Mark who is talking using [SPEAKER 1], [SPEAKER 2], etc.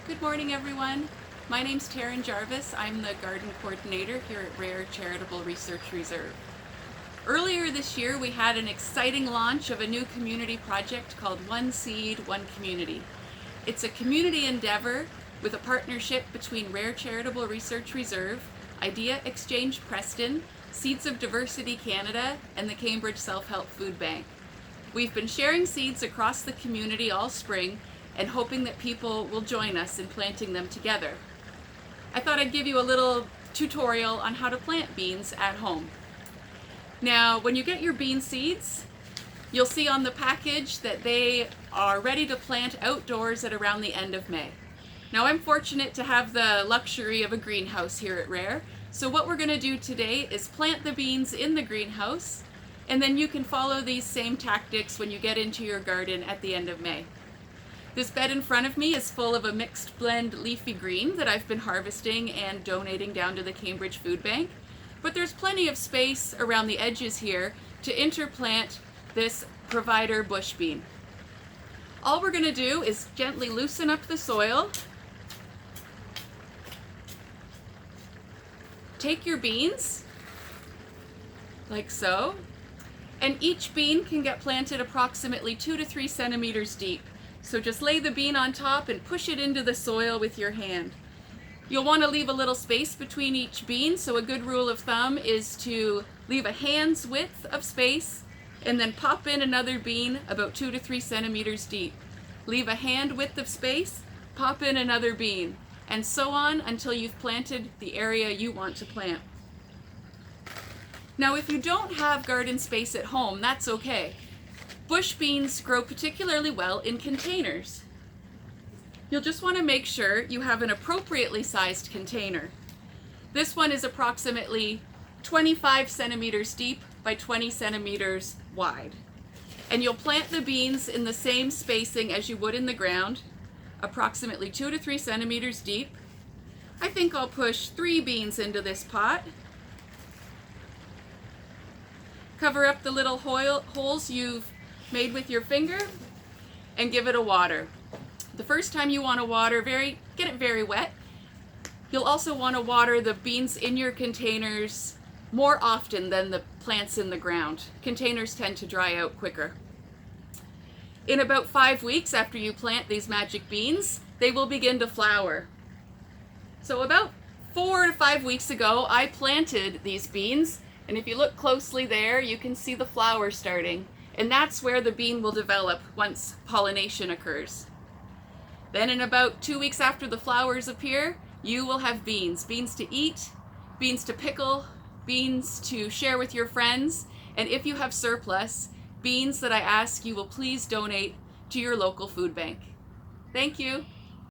[SPEAKER 1] Good morning, everyone. My name's Taryn Jarvis. I'm the garden coordinator here at Rare Charitable Research Reserve. Earlier this year, we had an exciting launch of a new community project called One Seed, One Community. It's a community endeavor with a partnership between Rare Charitable Research Reserve, Idea Exchange Preston, Seeds of Diversity Canada, and the Cambridge Self-Help Food Bank. We've been sharing seeds across the community all spring and hoping that people will join us in planting them together. I thought I'd give you a little tutorial on how to plant beans at home. Now, when you get your bean seeds, you'll see on the package that they are ready to plant outdoors at around the end of May. Now, I'm fortunate to have the luxury of a greenhouse here at Rare, so what we're going to do today is plant the beans in the greenhouse, and then you can follow these same tactics when you get into your garden at the end of May. This bed in front of me is full of a mixed blend leafy green that I've been harvesting and donating down to the Cambridge Food Bank. But there's plenty of space around the edges here to interplant this provider bush bean. All we're going to do is gently loosen up the soil. Take your beans, like so, and each bean can get planted approximately 2 to 3 centimeters deep. So just lay the bean on top and push it into the soil with your hand. You'll want to leave a little space between each bean, so a good rule of thumb is to leave a hand's width of space and then pop in another bean about 2 to 3 centimeters deep. Leave a hand width of space, pop in another bean, and so on until you've planted the area you want to plant. Now, if you don't have garden space at home, that's okay. Bush beans grow particularly well in containers. You'll just want to make sure you have an appropriately sized container. This one is approximately 25 centimeters deep by 20 centimeters wide. And you'll plant the beans in the same spacing as you would in the ground, approximately 2 to 3 centimeters deep. I think I'll push 3 beans into this pot. Cover up the little holes you've made with your finger and give it a water. The first time you want to water, get it very wet. You'll also want to water the beans in your containers more often than the plants in the ground. Containers tend to dry out quicker. In about 5 weeks after you plant these magic beans, they will begin to flower. So about 4 to 5 weeks ago, I planted these beans, and if you look closely there, you can see the flowers starting. And that's where the bean will develop once pollination occurs. Then in about 2 weeks after the flowers appear, you will have beans. Beans to eat, beans to pickle, beans to share with your friends, and if you have surplus, beans that I ask you will please donate to your local food bank. Thank you.